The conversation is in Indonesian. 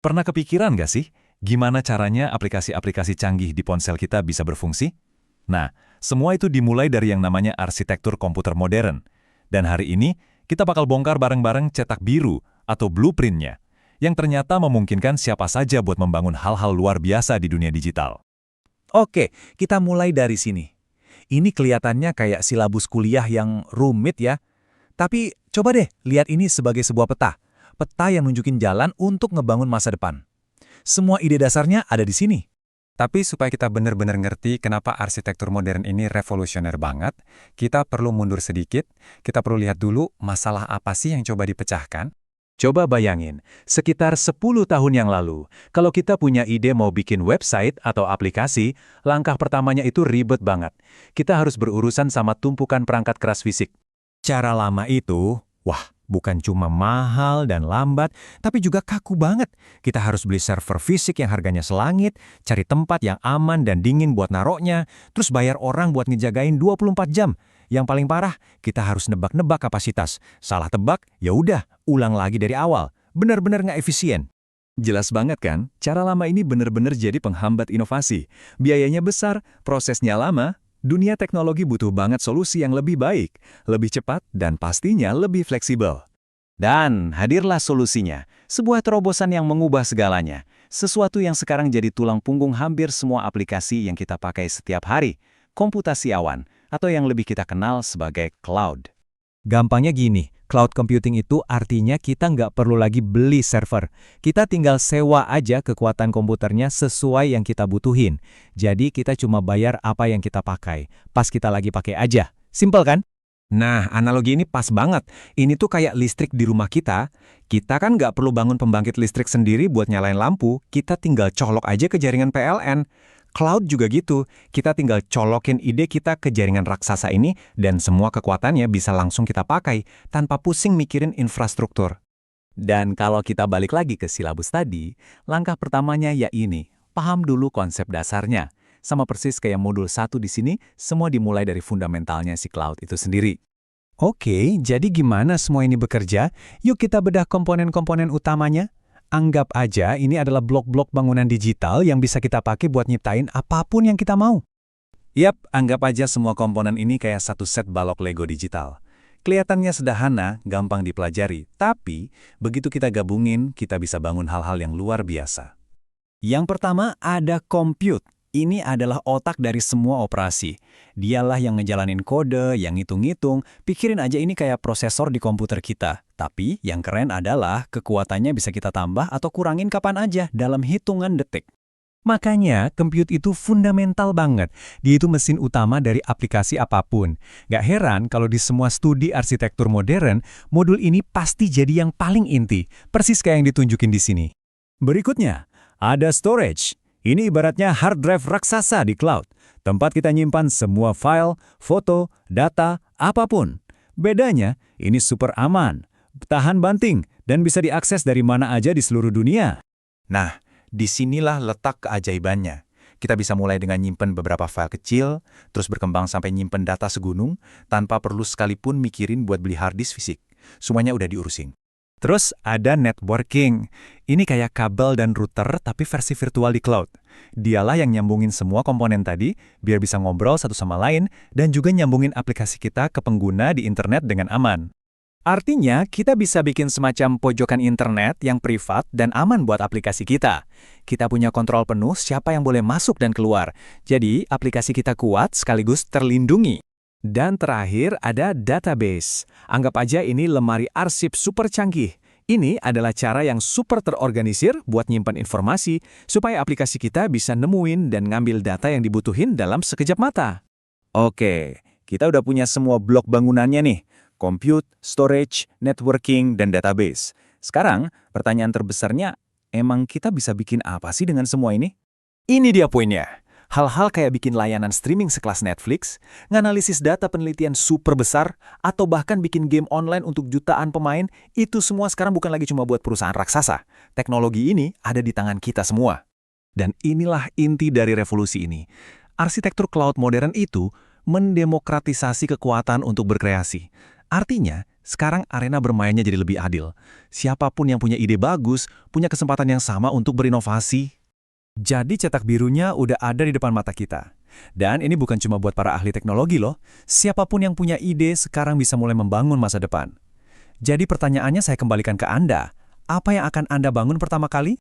Pernah kepikiran nggak sih, gimana caranya aplikasi-aplikasi canggih di ponsel kita bisa berfungsi? Nah, semua itu dimulai dari yang namanya arsitektur komputer modern. Dan hari ini, kita bakal bongkar bareng-bareng cetak biru atau blueprint-nya, yang ternyata memungkinkan siapa saja buat membangun hal-hal luar biasa di dunia digital. Oke, kita mulai dari sini. Ini kelihatannya kayak silabus kuliah yang rumit ya. Tapi coba deh lihat ini sebagai sebuah peta. Peta yang nunjukin jalan untuk ngebangun masa depan. Semua ide dasarnya ada di sini. Tapi supaya kita benar-benar ngerti kenapa arsitektur modern ini revolusioner banget, kita perlu mundur sedikit, kita perlu lihat dulu masalah apa sih yang coba dipecahkan. Coba bayangin, sekitar 10 tahun yang lalu, kalau kita punya ide mau bikin website atau aplikasi, langkah pertamanya itu ribet banget. Kita harus berurusan sama tumpukan perangkat keras fisik. Cara lama itu, bukan cuma mahal dan lambat, tapi juga kaku banget. Kita harus beli server fisik yang harganya selangit, cari tempat yang aman dan dingin buat naroknya, terus bayar orang buat ngejagain 24 jam. Yang paling parah, kita harus nebak-nebak kapasitas. Salah tebak, ya udah, ulang lagi dari awal. Benar-benar nggak efisien. Jelas banget kan, cara lama ini benar-benar jadi penghambat inovasi. Biayanya besar, prosesnya lama, dunia teknologi butuh banget solusi yang lebih baik, lebih cepat, dan pastinya lebih fleksibel. Dan hadirlah solusinya, sebuah terobosan yang mengubah segalanya. Sesuatu yang sekarang jadi tulang punggung hampir semua aplikasi yang kita pakai setiap hari, komputasi awan, atau yang lebih kita kenal sebagai cloud. Gampangnya gini, cloud computing itu artinya kita nggak perlu lagi beli server. Kita tinggal sewa aja kekuatan komputernya sesuai yang kita butuhin. Jadi kita cuma bayar apa yang kita pakai. Pas kita lagi pakai aja. Simpel kan? Nah, analogi ini pas banget. Ini tuh kayak listrik di rumah kita. Kita kan nggak perlu bangun pembangkit listrik sendiri buat nyalain lampu. Kita tinggal colok aja ke jaringan PLN. Cloud juga gitu, kita tinggal colokin ide kita ke jaringan raksasa ini dan semua kekuatannya bisa langsung kita pakai tanpa pusing mikirin infrastruktur. Dan kalau kita balik lagi ke silabus tadi, langkah pertamanya ya ini, paham dulu konsep dasarnya. Sama persis kayak modul 1 di sini, semua dimulai dari fundamentalnya si cloud itu sendiri. Oke, jadi gimana semua ini bekerja? Yuk kita bedah komponen-komponen utamanya. Anggap aja ini adalah blok-blok bangunan digital yang bisa kita pakai buat nyiptain apapun yang kita mau. Yap, anggap aja semua komponen ini kayak satu set balok Lego digital. Kelihatannya sederhana, gampang dipelajari, tapi begitu kita gabungin, kita bisa bangun hal-hal yang luar biasa. Yang pertama ada compute. Ini adalah otak dari semua operasi. Dialah yang ngejalanin kode, yang ngitung-ngitung. Pikirin aja ini kayak prosesor di komputer kita. Tapi yang keren adalah kekuatannya bisa kita tambah atau kurangin kapan aja dalam hitungan detik. Makanya, compute itu fundamental banget. Dia itu mesin utama dari aplikasi apapun. Gak heran kalau di semua studi arsitektur modern, modul ini pasti jadi yang paling inti. Persis kayak yang ditunjukin di sini. Berikutnya, ada storage. Ini ibaratnya hard drive raksasa di cloud, tempat kita nyimpan semua file, foto, data, apapun. Bedanya, ini super aman, tahan banting, dan bisa diakses dari mana aja di seluruh dunia. Nah, disinilah letak keajaibannya. Kita bisa mulai dengan nyimpen beberapa file kecil, terus berkembang sampai nyimpen data segunung, tanpa perlu sekalipun mikirin buat beli hard disk fisik. Semuanya udah diurusin. Terus ada networking. Ini kayak kabel dan router tapi versi virtual di cloud. Dialah yang nyambungin semua komponen tadi biar bisa ngobrol satu sama lain dan juga nyambungin aplikasi kita ke pengguna di internet dengan aman. Artinya, kita bisa bikin semacam pojokan internet yang privat dan aman buat aplikasi kita. Kita punya kontrol penuh siapa yang boleh masuk dan keluar. Jadi, aplikasi kita kuat sekaligus terlindungi. Dan terakhir ada database. Anggap aja ini lemari arsip super canggih. Ini adalah cara yang super terorganisir buat nyimpan informasi supaya aplikasi kita bisa nemuin dan ngambil data yang dibutuhin dalam sekejap mata. Oke, kita udah punya semua blok bangunannya nih. Compute, storage, networking, dan database. Sekarang, pertanyaan terbesarnya, emang kita bisa bikin apa sih dengan semua ini? Ini dia poinnya. Hal-hal kayak bikin layanan streaming sekelas Netflix, nganalisis data penelitian super besar, atau bahkan bikin game online untuk jutaan pemain, itu semua sekarang bukan lagi cuma buat perusahaan raksasa. Teknologi ini ada di tangan kita semua. Dan inilah inti dari revolusi ini. Arsitektur cloud modern itu mendemokratisasi kekuatan untuk berkreasi. Artinya, Sekarang arena bermainnya jadi lebih adil. Siapapun yang punya ide bagus, punya kesempatan yang sama untuk berinovasi. Jadi cetak birunya udah ada di depan mata kita. Dan ini bukan cuma buat para ahli teknologi loh. Siapapun yang punya ide sekarang bisa mulai membangun masa depan. Jadi pertanyaannya saya kembalikan ke Anda. Apa yang akan Anda bangun pertama kali?